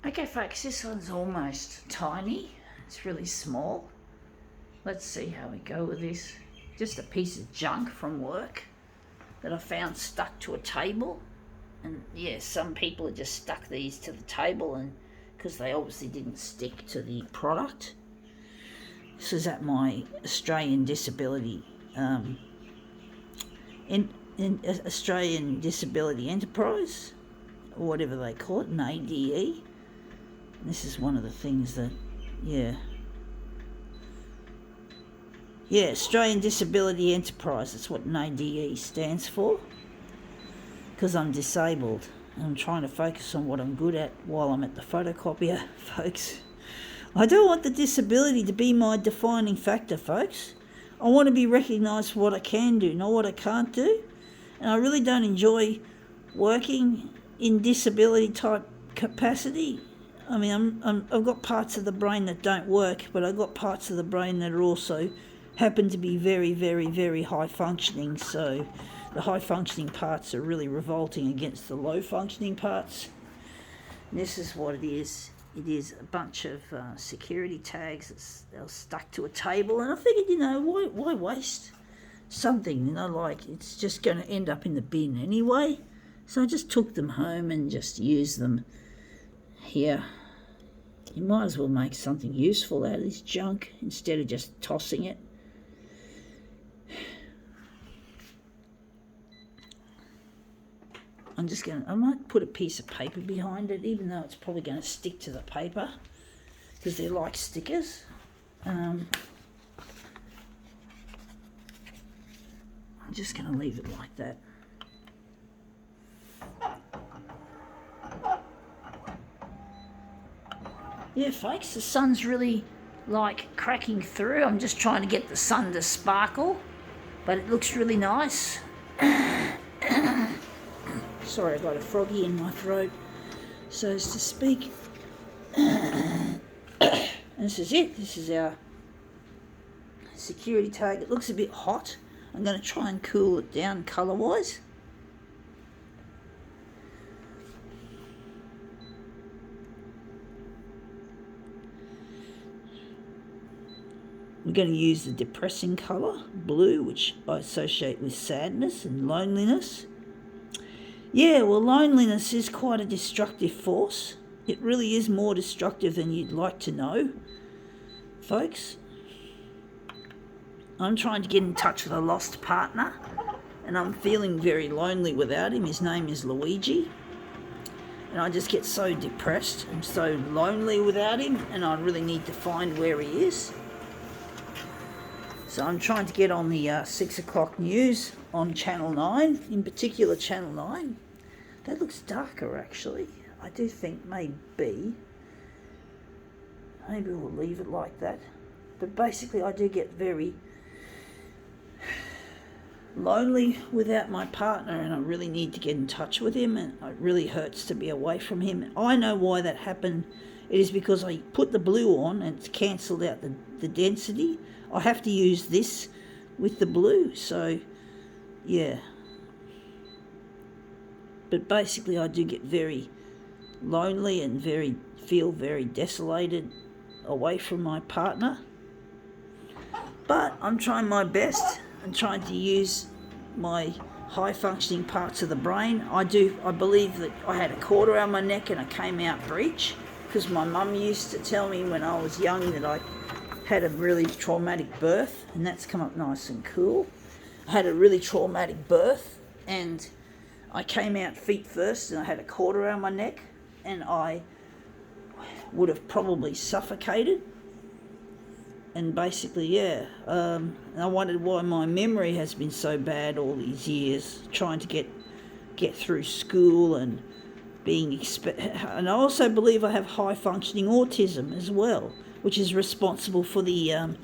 Okay folks, this one's almost tiny. It's really small. Let's see how we go with this. Just a piece of junk from work that I found stuck to a table. And yeah, some people have just stuck these to the table and because they obviously didn't stick to the product. This is at my Australian Disability Australian Disability Enterprise, or whatever they call it, an ADE. This is one of the things that, Australian Disability Enterprise, that's what an ADE stands for. Because I'm disabled, and I'm trying to focus on what I'm good at while I'm at the photocopier, folks. I don't want the disability to be my defining factor, folks. I want to be recognised for what I can do, not what I can't do. And I really don't enjoy working in disability type capacity. I mean, I've got parts of the brain that don't work, but I've got parts of the brain that are also happen to be very, very, very high functioning. So the high functioning parts are really revolting against the low functioning parts. And this is what it is. It is a bunch of security tags that are stuck to a table, and I figured, why waste something, like it's just going to end up in the bin anyway. So I just took them home and just used them here. You might as well make something useful out of this junk instead of just tossing it. I might put a piece of paper behind it, even though it's probably going to stick to the paper, because they're like stickers. I'm just going to leave it like that. Yeah, folks, the sun's really cracking through. I'm just trying to get the sun to sparkle, but it looks really nice. Sorry, I got a froggy in my throat, so as to speak. And this is it. This is our security tag. It looks a bit hot. I'm going to try and cool it down colour-wise. I'm going to use the depressing colour, blue, which I associate with sadness and loneliness. Yeah, well, loneliness is quite a destructive force. It really is more destructive than you'd like to know, folks. I'm trying to get in touch with a lost partner, and I'm feeling very lonely without him. His name is Luigi, and I just get so depressed and so lonely without him, and I really need to find where he is. So I'm trying to get on the 6 o'clock news on Channel 9, in particular Channel 9. That looks darker, actually. I do think maybe we'll leave it like that. But basically I do get very lonely without my partner, and I really need to get in touch with him, and it really hurts to be away from him. I know why that happened. It is because I put the blue on and it's cancelled out the density. I have to use this with the blue, so yeah. But basically I do get very lonely and feel very desolated away from my partner. But I'm trying my best and trying to use my high functioning parts of the brain. I believe that I had a cord around my neck and I came out breech, because my mum used to tell me when I was young that I had a really traumatic birth, and that's come up nice and cool. I had a really traumatic birth, and I came out feet first, and I had a cord around my neck, and I would have probably suffocated. And basically, and I wondered why my memory has been so bad all these years, trying to get through school and and I also believe I have high functioning autism as well, which is responsible for the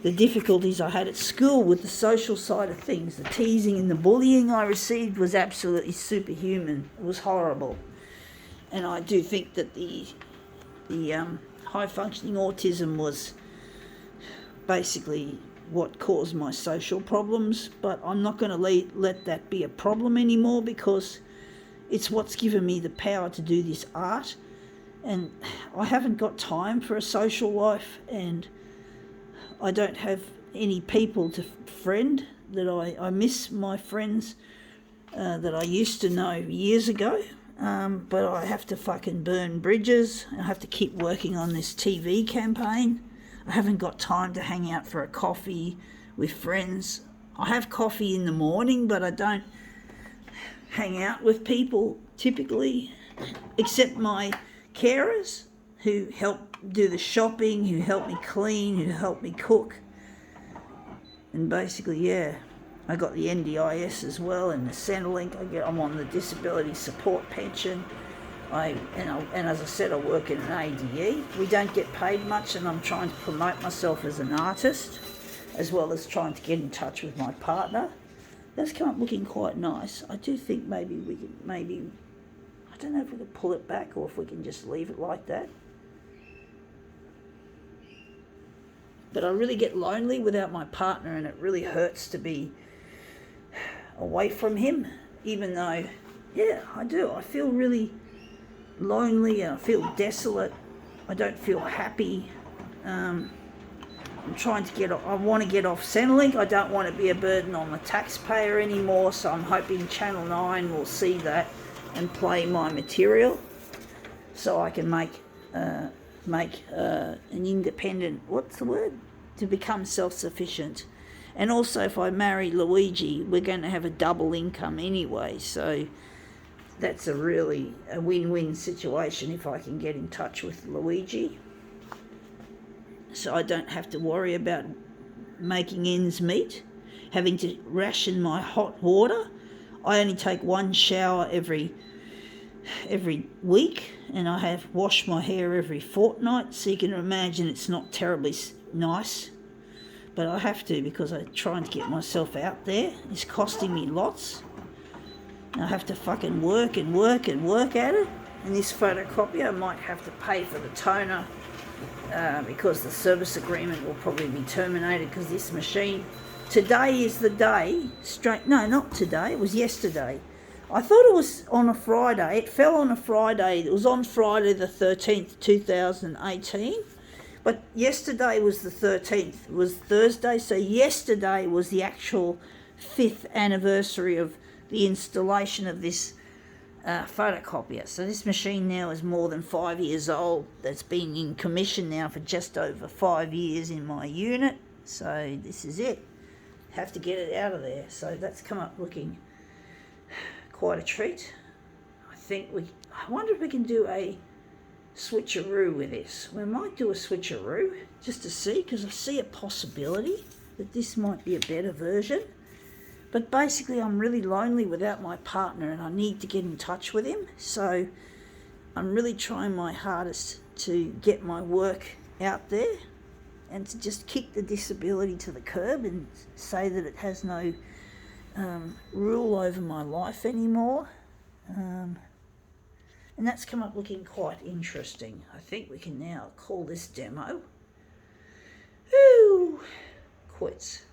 difficulties I had at school with the social side of things. The teasing and the bullying I received was absolutely superhuman. It was horrible. And I do think that the high functioning autism was basically what caused my social problems, but I'm not going to let that be a problem anymore, because it's what's given me the power to do this art and I haven't got time for a social life, and I don't have any people to friend. That I miss my friends that I used to know years ago, but I have to fucking burn bridges. I have to keep working on this TV campaign. I haven't got time to hang out for a coffee with friends. I have coffee in the morning, but I don't hang out with people typically, except my carers who help do the shopping, who help me clean, who help me cook. And basically, yeah, I got the NDIS as well and the Centrelink. I'm on the disability support pension. And as I said, I work in an ADE. We don't get paid much, and I'm trying to promote myself as an artist, as well as trying to get in touch with my partner. That's come up looking quite nice. I do think maybe we can, I don't know if we can pull it back or if we can just leave it like that. But I really get lonely without my partner, and it really hurts to be away from him, even though, yeah, I do. I feel really lonely and I feel desolate. I don't feel happy. I'm trying to I want to get off Centrelink. I don't want to be a burden on the taxpayer anymore, so I'm hoping Channel 9 will see that and play my material so I can make an independent, to become self-sufficient. And also, if I marry Luigi, we're going to have a double income anyway, so that's a win-win situation if I can get in touch with Luigi, so I don't have to worry about making ends meet, having to ration my hot water. I only take one shower every week, and I have washed my hair every fortnight, so you can imagine it's not terribly nice, but I have to because I'm trying to get myself out there. It's costing me lots. I have to fucking work at it, and this photocopier I might have to pay for the toner because the service agreement will probably be terminated because this machine, today is the day, not today, it was yesterday. I thought it was on a Friday. It fell on a Friday. It was on Friday the 13th, 2018. But yesterday was the 13th. It was Thursday. So yesterday was the actual 5th anniversary of the installation of this photocopier. So this machine now is more than 5 years old. That's been in commission now for just over 5 years in my unit. So this is it. Have to get it out of there. So that's come up looking quite a treat. I wonder if we can do a switcheroo with this. We might do a switcheroo just to see, because I see a possibility that this might be a better version. But basically I'm really lonely without my partner, and I need to get in touch with him. So I'm really trying my hardest to get my work out there and to just kick the disability to the curb and say that it has no rule over my life anymore. And that's come up looking quite interesting. I think we can now call this demo. Quits.